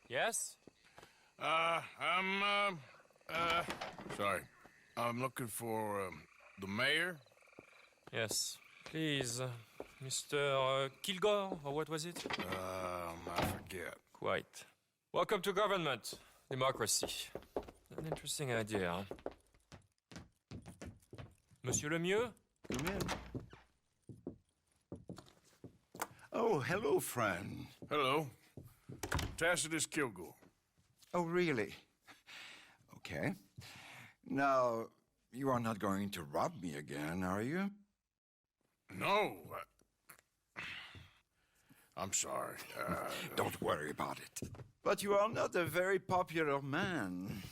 Yes? Sorry. I'm looking for, the mayor? Yes. Please, Mr. Kilgore, or what was it? I forget. Quite. Welcome to government. Democracy. An interesting idea, huh? Monsieur Lemieux? Come in. Oh, hello, friend. Hello. Tacitus Kilgore. Oh, really? Okay. Now, you are not going to rob me again, are you? No. I'm sorry. Don't worry about it. But you are not a very popular man.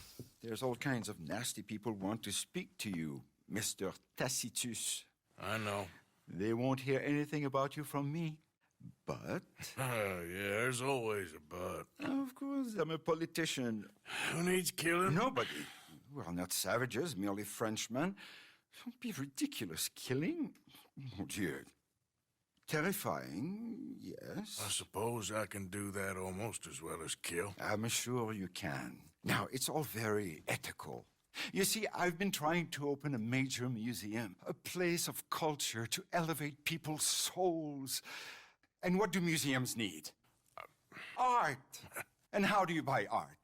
There's all kinds of nasty people who want to speak to you, Mr. Tacitus. I know. They won't hear anything about you from me. But... Yeah, there's always a but. Of course, I'm a politician. Who needs killing? Nobody. We are not savages, merely Frenchmen. Don't be ridiculous. Killing? Oh, dear. Terrifying, yes. I suppose I can do that almost as well as kill. I'm sure you can. Now, it's all very ethical. You see, I've been trying to open a major museum, a place of culture to elevate people's souls. And what do museums need? Art. And how do you buy art?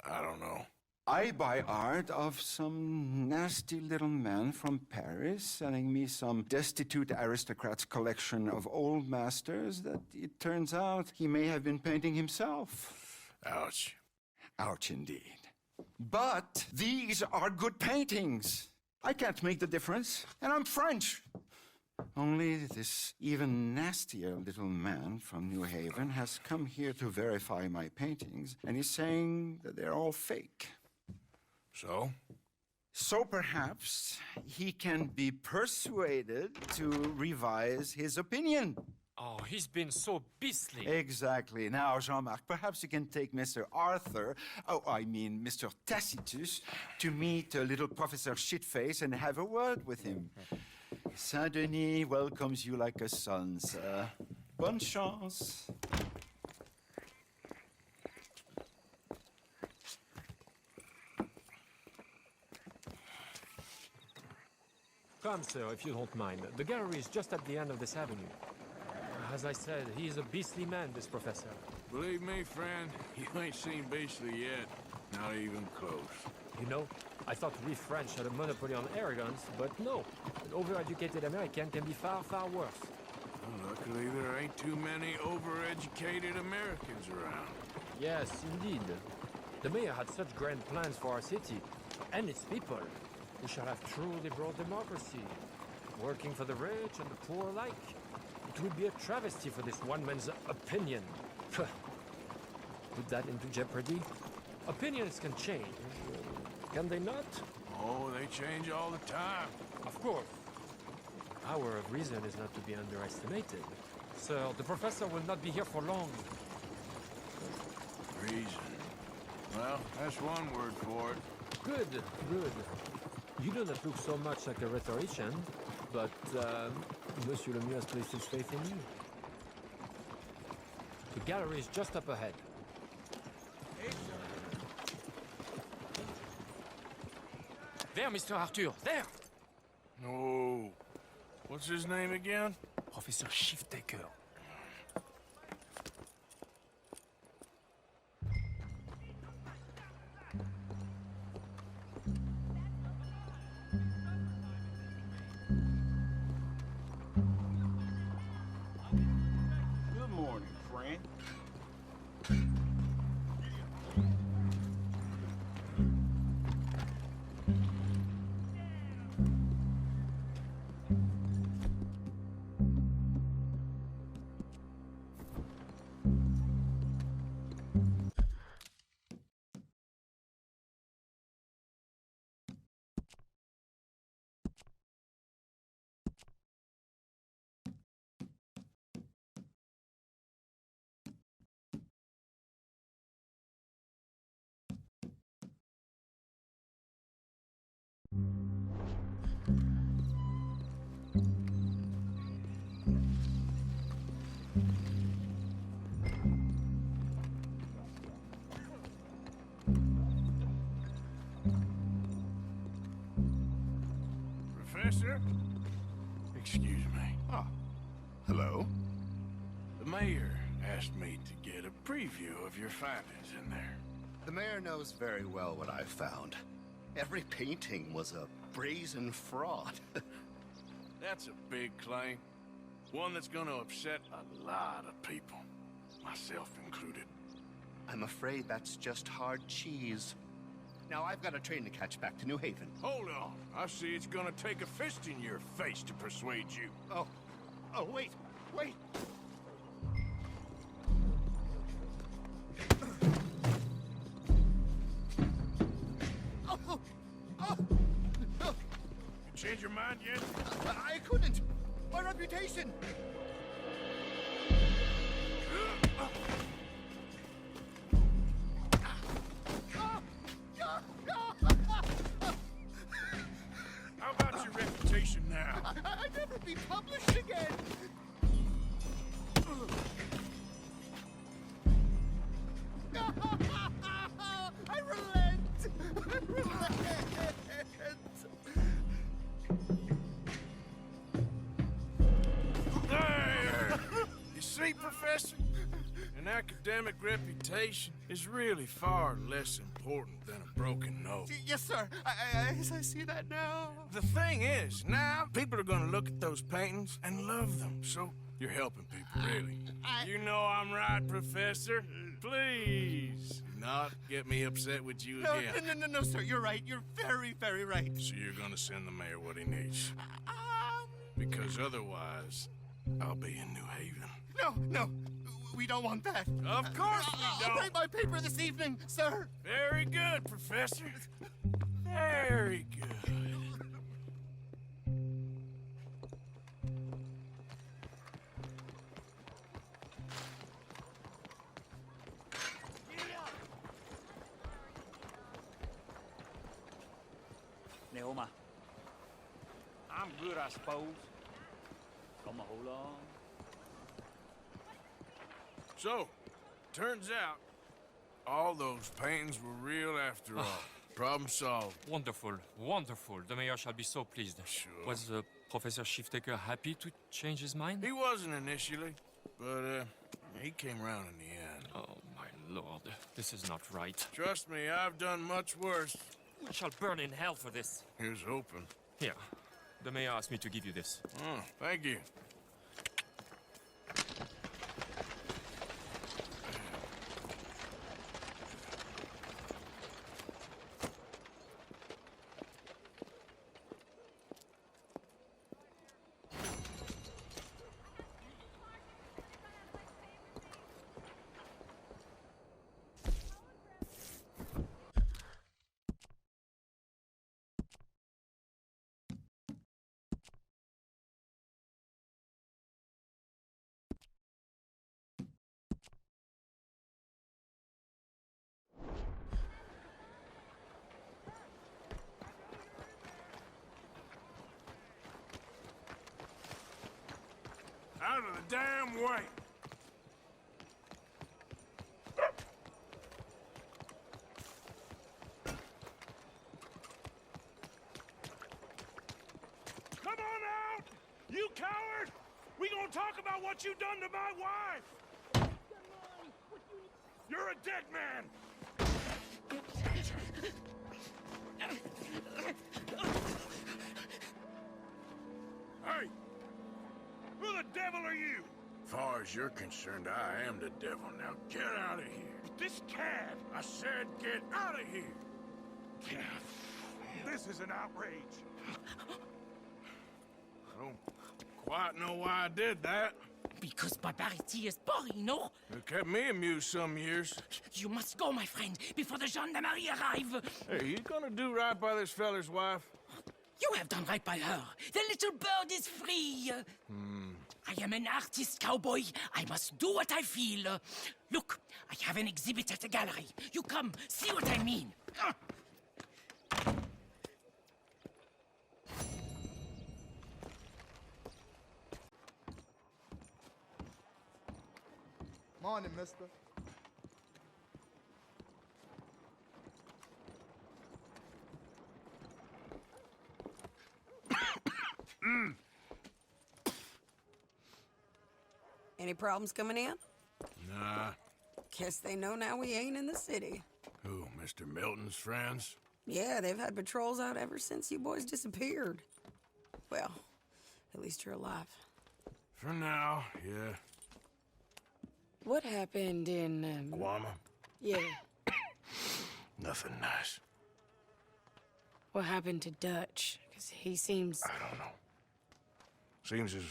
I don't know. I buy art of some nasty little man from Paris selling me some destitute aristocrat's collection of old masters that it turns out he may have been painting himself. Ouch. Ouch indeed. But these are good paintings. I can't make the difference, and I'm French. Only this even nastier little man from New Haven has come here to verify my paintings, and he's saying that they're all fake. So? So perhaps he can be persuaded to revise his opinion. Oh, he's been so beastly. Exactly. Now, Jean-Marc, perhaps you can take Mr. Arthur, Mr. Tacitus, to meet little Professor Shitface and have a word with him. Saint-Denis welcomes you like a son, sir. Bonne chance. Come, sir, if you don't mind. The gallery is just at the end of this avenue. As I said, he is a beastly man, this professor. Believe me, friend, you ain't seen beastly yet. Not even close. You know, I thought we French had a monopoly on arrogance, but no. An overeducated American can be far, far worse. Well, luckily, there ain't too many overeducated Americans around. Yes, indeed. The mayor had such grand plans for our city and its people. We shall have truly broad democracy, working for the rich and the poor alike. It would be a travesty for this one man's opinion. Put that into jeopardy. Opinions can change, can they not? Oh, they change all the time. Of course. Power of reason is not to be underestimated. Sir, the professor will not be here for long. Reason. Well, that's one word for it. Good, good. You do not look so much like a rhetorician, but Monsieur Lemieux has placed his faith in you. The gallery is just up ahead. There, Mr. Arthur, there! Oh, what's his name again? Professor Shiftaker. Good morning, friend. Professor. Excuse me. Ah, hello. The mayor asked me to get a preview of your findings in there. The mayor knows very well what I found. Every painting was a brazen fraud. That's a big claim. One that's gonna upset a lot of people, myself included. I'm afraid that's just hard cheese. Now I've got a train to catch back to New Haven. Hold on. I see it's gonna take a fist in your face to persuade you. Oh, wait. You change your mind yet? I couldn't. My reputation. How about your reputation now? I'd never be published again. I relent. There! You see, Professor? An academic reputation is really far less important than a broken nose. Yes, sir. I see that now. The thing is, now people are gonna look at those paintings and love them, so you're helping people, really. You know I'm right, Professor. Please, do not get me upset with you again. No, sir. You're right. You're very, very right. So you're gonna send the mayor what he needs. Because otherwise, I'll be in New Haven. No. We don't want that. Of course we I'll don't. write my paper this evening, sir. Very good, Professor. Very good. Neoma. I'm good, I suppose. Come on, hold on. So, turns out, all those paintings were real after all. Problem solved. Wonderful, wonderful. The mayor shall be so pleased. Sure. Was Professor Shiftaker happy to change his mind? He wasn't initially, but he came around in the end. Oh, my lord. This is not right. Trust me, I've done much worse. I shall burn in hell for this. Here's hoping. Here. The mayor asked me to give you this. Oh, thank you. Out of the damn way! Come on out! You coward! We gonna talk about what you done to my wife! You're a dead man! Hey! Who the devil are you? Far as you're concerned, I am the devil. Now get out of here. This cad! I said get out of here! This is an outrage. I don't quite know why I did that. Because barbarity is boring, no? It kept me amused some years. You must go, my friend, before the gendarmerie arrive. Hey, you gonna do right by this feller's wife? You have done right by her. The little bird is free. I am an artist, cowboy. I must do what I feel. Look, I have an exhibit at the gallery. You come, see what I mean. Morning, mister. Any problems coming in? Nah. Guess they know now we ain't in the city. Who, Mr. Milton's friends? Yeah, they've had patrols out ever since you boys disappeared. Well, at least you're alive. For now, yeah. What happened in, Guama? Yeah. Nothing nice. What happened to Dutch? Because he seems... I don't know. Seems as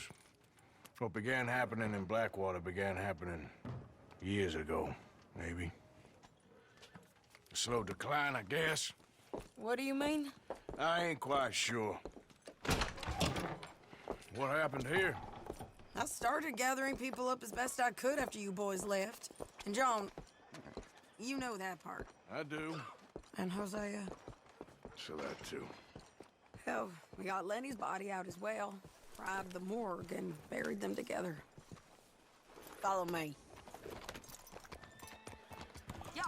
what began happening in Blackwater began happening years ago, maybe. A slow decline, I guess. What do you mean? I ain't quite sure. What happened here? I started gathering people up as best I could after you boys left. And John, you know that part. I do. And Hosea? So that too. Hell, we got Lenny's body out as well. Robbed the morgue and buried them together. Follow me. Yeah.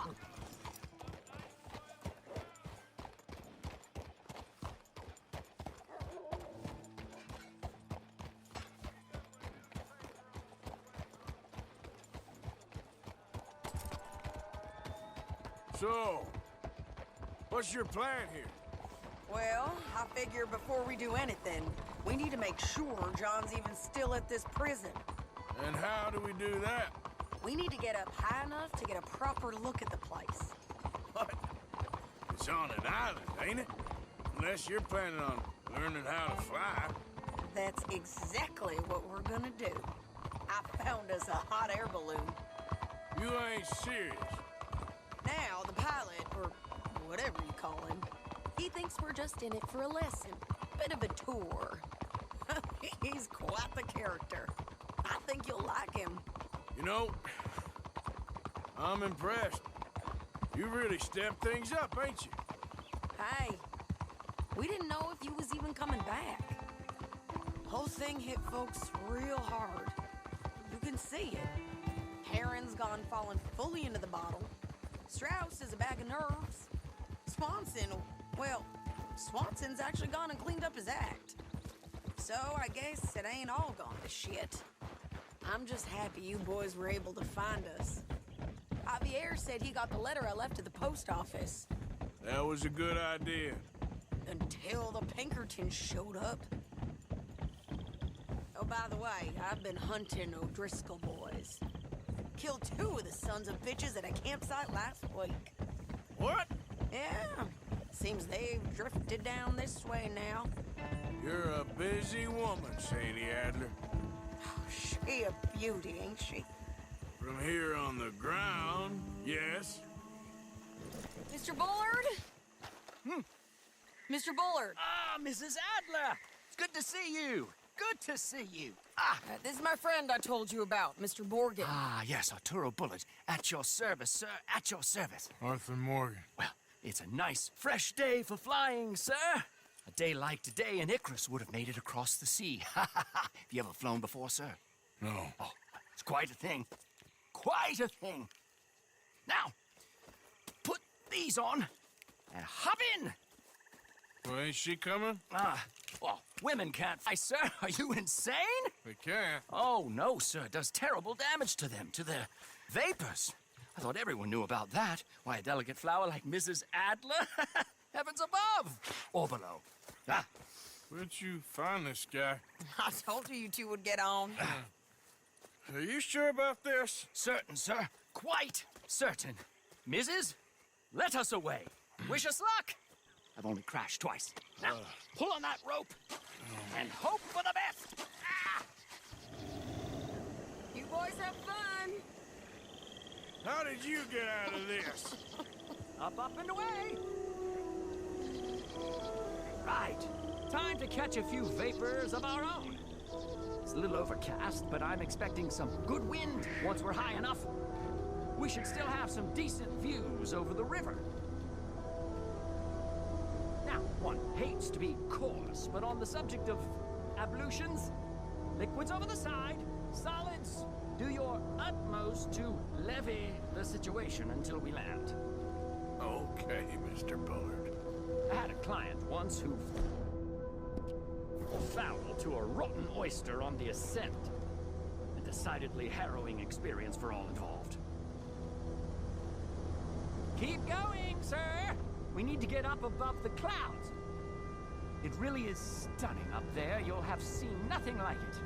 So, what's your plan here? Well, I figure before we do anything, we need to make sure John's even still at this prison. And how do we do that? We need to get up high enough to get a proper look at the place. What? It's on an island, ain't it? Unless you're planning on learning how to fly. That's exactly what we're gonna do. I found us a hot air balloon. You ain't serious. Now, the pilot, or whatever you call him, he thinks we're just in it for a lesson. Bit of a tour. He's quite the character. I think you'll like him. You know, I'm impressed. You really stepped things up, ain't you? Hey, we didn't know if you was even coming back. Whole thing hit folks real hard. You can see it. Heron's gone falling fully into the bottle. Strauss is a bag of nerves. Swanson's actually gone and cleaned up his act. So I guess it ain't all gone to shit. I'm just happy you boys were able to find us. Javier said he got the letter I left at the post office. That was a good idea. Until the Pinkertons showed up. Oh, by the way, I've been hunting O'Driscoll boys. Killed 2 of the sons of bitches at a campsite last week. What? Yeah, seems they've drifted down this way now. You're a busy woman, Sadie Adler. She a beauty, ain't she? From here on the ground, yes. Mr. Bullard? Mr. Bullard. Ah, Mrs. Adler! It's good to see you. Good to see you. This is my friend I told you about, Mr. Morgan. Ah, yes, Arturo Bullard. At your service, sir. At your service. Arthur Morgan. Well, it's a nice, fresh day for flying, sir. A day like today, and Icarus would have made it across the sea. Have you ever flown before, sir? No. Oh, it's quite a thing. Quite a thing. Now, put these on and hop in. Well, ain't she coming? Well, women can't fly, sir. Are you insane? They can't. Oh, no, sir. It does terrible damage to them, to their vapors. I thought everyone knew about that. Why, a delicate flower like Mrs. Adler? Heavens above! Or below. Where'd you find this guy? I told you two would get on. Are you sure about this? Certain, sir. Quite certain. Mrs., let us away. Wish us luck. I've only crashed twice. Now, pull on that rope and hope for the best. You boys have fun. How did you get out of this? Up, and away. Right. Time to catch a few vapors of our own. It's a little overcast, but I'm expecting some good wind once we're high enough. We should still have some decent views over the river. Now, one hates to be coarse, but on the subject of ablutions, liquids over the side, solids, do your utmost to levy the situation until we land. Okay, Mr. Bullard. I had a client once who foul to a rotten oyster on the ascent. And to decidedly harrowing experience for all involved. Keep going, sir! We need to get up above the clouds. It really is stunning up there. You'll have seen nothing like it.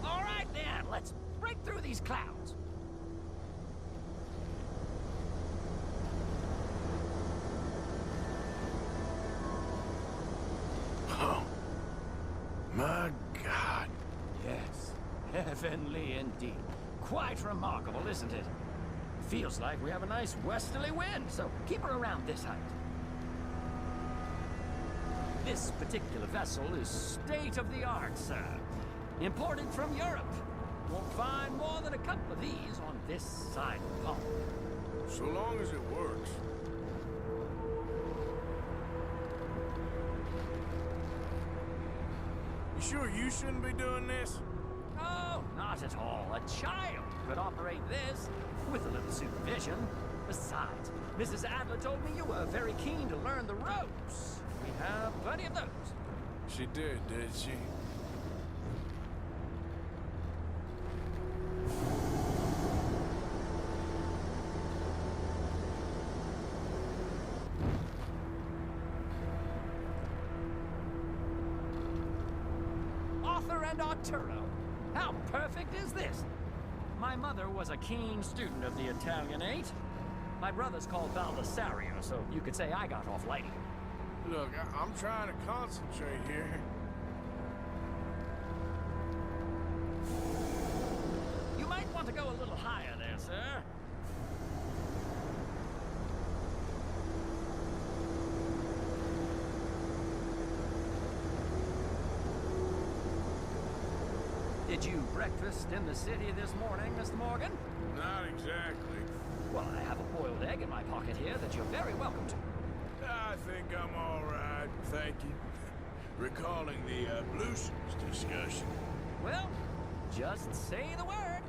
All right, then. Let's break through these clouds. Oh, my God. Yes, heavenly indeed. Quite remarkable, isn't it? Feels like we have a nice westerly wind, so keep her around this height. This particular vessel is state-of-the-art, sir. Imported from Europe. Won't find more than a couple of these on this side of the pond. So long as it works. You sure you shouldn't be doing this? Oh, not at all. A child could operate this with a little supervision. Besides, Mrs. Adler told me you were very keen to learn the ropes. We have plenty of those. She did she? Arthur and Arturo. How perfect is this? My mother was a keen student of the Italianate. My brother's called Baldessario, so you could say I got off lightly. Look, I'm trying to concentrate here. You might want to go a little higher there, sir. Did you breakfast in the city this morning, Mr. Morgan? Not exactly. Well, I have a boiled egg in my pocket here that you're very welcome to. I think I'm all right, thank you. Recalling the ablutions discussion. Well, just say the word.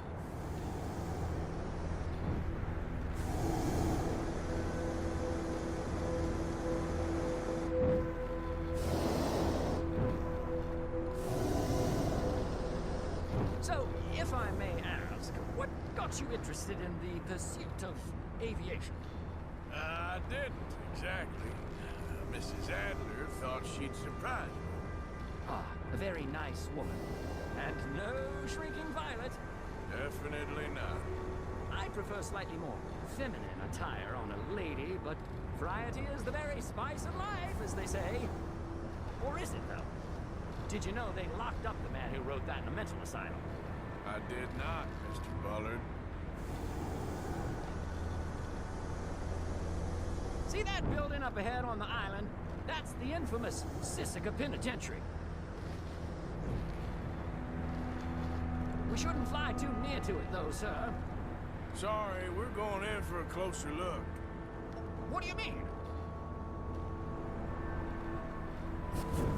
So, if I may ask, what got you interested in the pursuit of aviation? I didn't, exactly. Mrs. Adler thought she'd surprise me. Ah, a very nice woman. And no shrinking violet. Definitely not. I prefer slightly more feminine attire on a lady, but variety is the very spice of life, as they say. Or is it, though? Did you know they locked up the man who wrote that in a mental asylum? I did not, Mr. Bullard. See that building up ahead on the island? That's the infamous Sisika Penitentiary. We shouldn't fly too near to it, though, sir. Sorry, we're going in for a closer look. What do you mean?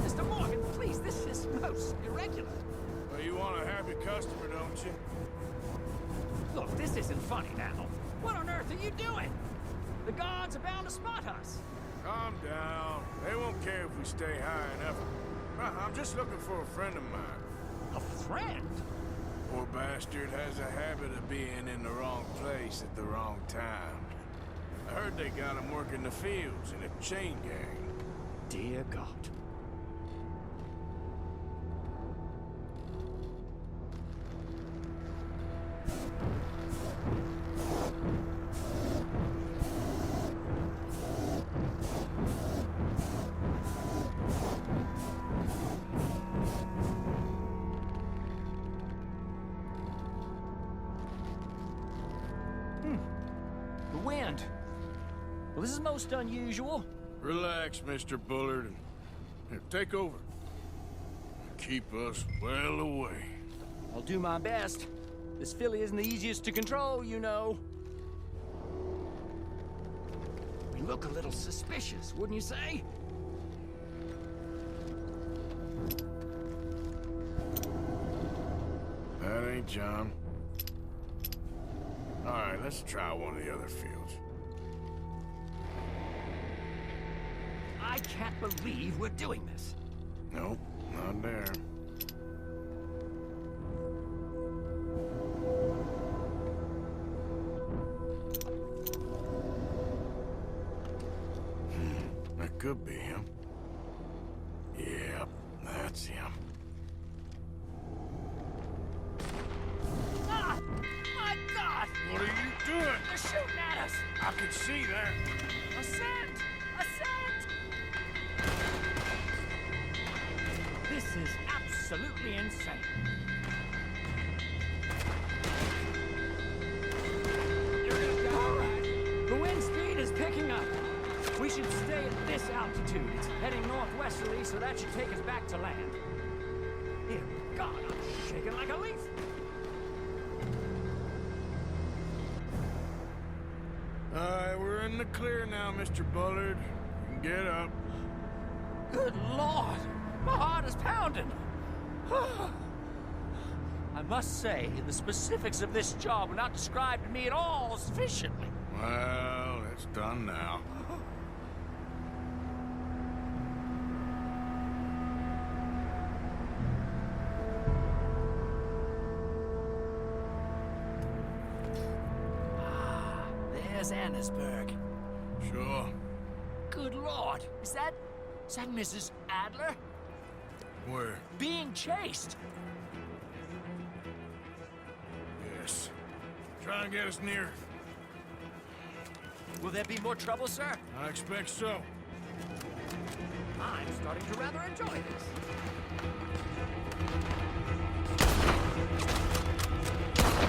Mr. Morgan, please, this is most irregular. Well, you want a happy customer, don't you? Look, this isn't funny now. What on earth are you doing? The guards are bound to spot us. Calm down. They won't care if we stay high enough. I'm just looking for a friend of mine. A friend? Poor bastard has a habit of being in the wrong place at the wrong time. I heard they got him working the fields in a chain gang. Dear God. The wind. Well, this is most unusual. Relax, Mr. Bullard. Here, take over. Keep us well away. I'll do my best. This filly isn't the easiest to control, you know. We look a little suspicious, wouldn't you say? That ain't John. All right, let's try one of the other fields. I can't believe we're doing this. Nope, not there. That could be him. Yep, that's him. Ah! My God! What are you doing? They're shooting at us! I can see that. Ascent! Ascent! This is absolutely insane. All right. The wind speed is picking up. We should stay at this altitude. It's heading northwesterly, so that should take us back to land. Dear God, I'm shaking like a leaf. Alright, we're in the clear now, Mr. Bullard. You can get up. Good Lord! My heart is pounding! I must say, the specifics of this job were not described to me at all sufficiently. Well, it's done now. There's Annesburg. Sure. Good Lord! Is that Mrs. Adler? Where? Being chased! Yes. Try and get us near. Will there be more trouble, sir? I expect so. I'm starting to rather enjoy this.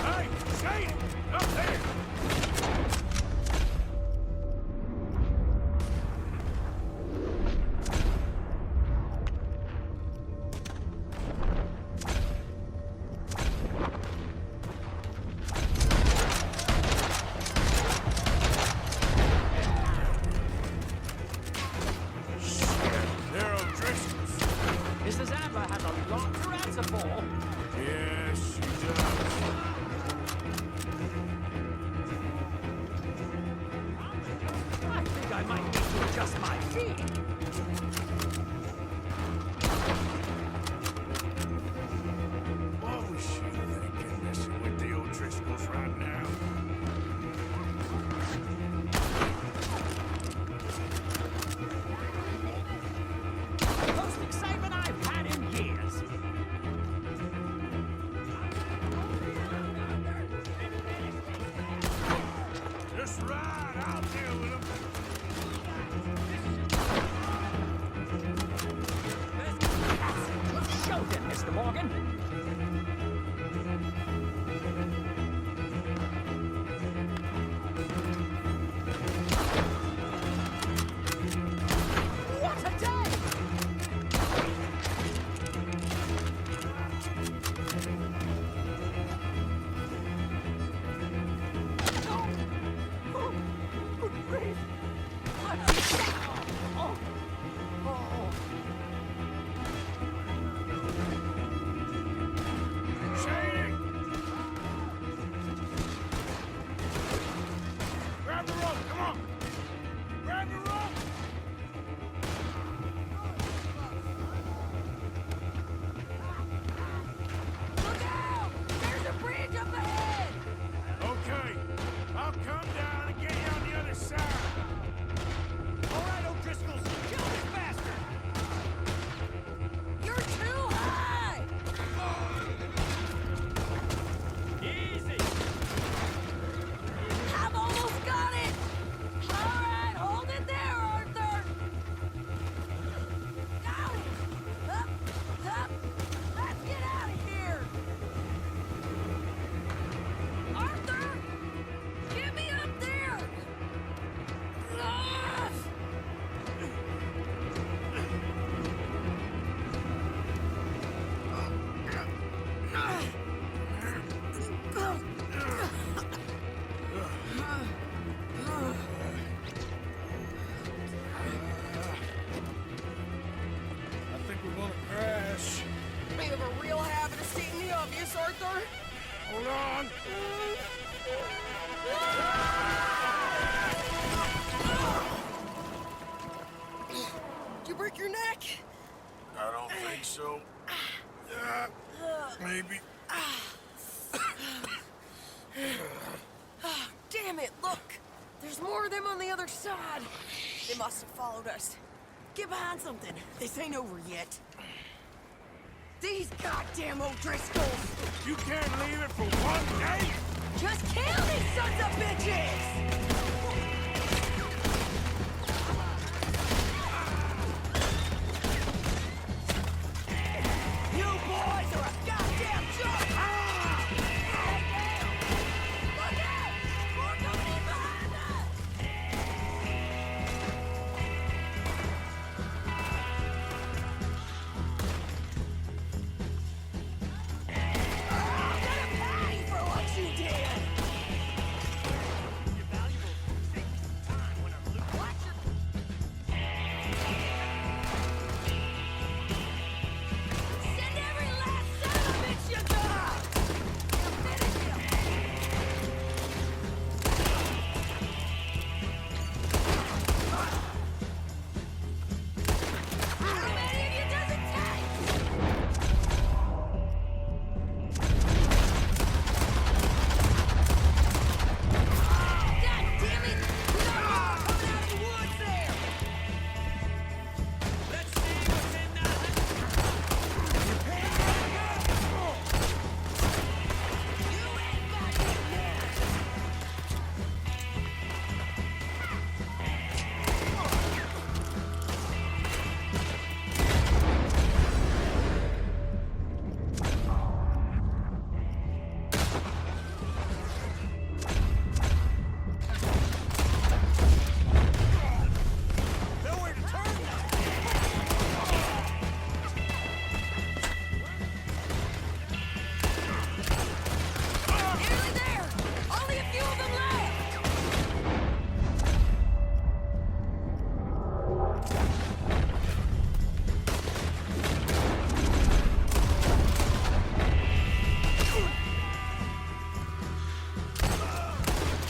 Hey! Shane! Up there! Mrs. Adler has a lot to answer for. Yes, she does. I think I might need to adjust my feet. What was she thinking, messing with the O'Driscolls right now? Most excitement I've had in years. Just right, I'll deal with him. Show them, Mr. Morgan. What a day! Oh, good grief. What? Oh. Oh. Shane! Grab the rope, come on! Grab the rope! Look out! There's a bridge up ahead! Okay, I'll come down and get you on the other side. All right, O'Driscolls, kill this bastard! You're too high! Easy! I've almost got it! All right, hold it there, Arthur! Got it! Up, up! Let's get out of here! Arthur! Get me up there! Ah! I think we're gonna crash. We have a real habit of stating the obvious, Arthur. Hold on. break your neck? I don't think so. Maybe. Oh, damn it, look! There's more of them on the other side. They must have followed us. Get behind something. This ain't over yet. These goddamn O'Driscolls! You can't leave it for one day? Just kill these sons of bitches! You boys are a goddamn joke! Stay down! Look out! More coming in behind us! I'm gonna pay for what you did! Watch your... Send every last son of a bitch you got! You'll finish him! How many of you does it take? God damn it! We got more coming out of the woods there! Let's see what's in that. You ain't got it now! Nowhere to turn now. Nearly there! Only a few of them left!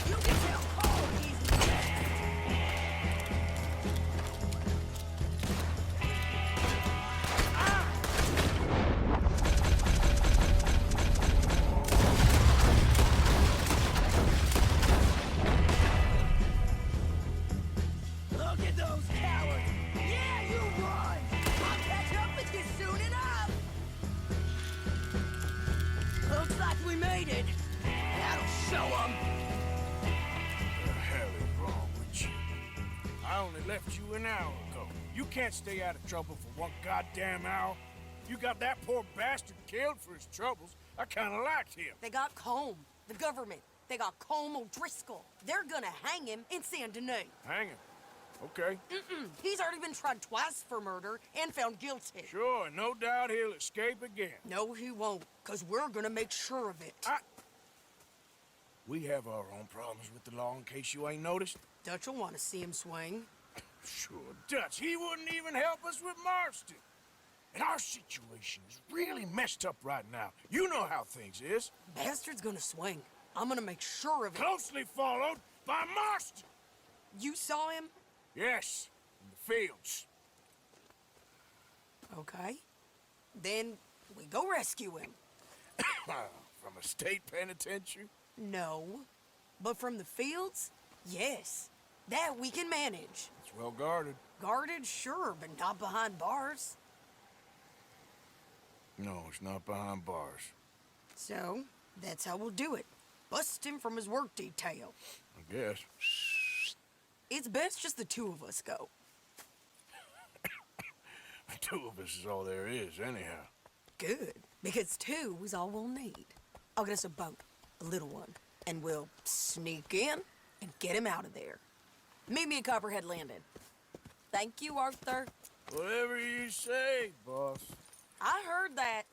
You can tell all these next! Look at those cowards! Yeah, you run! I'll catch up with you soon enough! Looks like we made it. That'll show them. The hell is wrong with you? I only left you an hour ago. You can't stay out of trouble for one goddamn hour. You got that poor bastard killed for his troubles. I kinda liked him. They got Combe, the government. They got Combe O'Driscoll. They're gonna hang him in Saint Denis. Hang him. Okay. He's already been tried twice for murder and found guilty. Sure, no doubt he'll escape again. No, he won't, because we're gonna make sure of it. We have our own problems with the law in case you ain't noticed. Dutch will want to see him swing. Sure, Dutch, he wouldn't even help us with Marston. And our situation is really messed up right now. You know how things is. Bastard's gonna swing. I'm gonna make sure of it. Closely followed by Marston. You saw him? Yes, in the fields. Okay. Then we go rescue him. From a state penitentiary? No. But from the fields? Yes. That we can manage. It's well guarded. Guarded, sure, but not behind bars. No, it's not behind bars. So, that's how we'll do it. Bust him from his work detail. I guess. It's best just the two of us go. The two of us is all there is, anyhow. Good, because two is all we'll need. I'll get us a boat, a little one, and we'll sneak in and get him out of there. Meet me at Copperhead Landing. Thank you, Arthur. Whatever you say, boss. I heard that.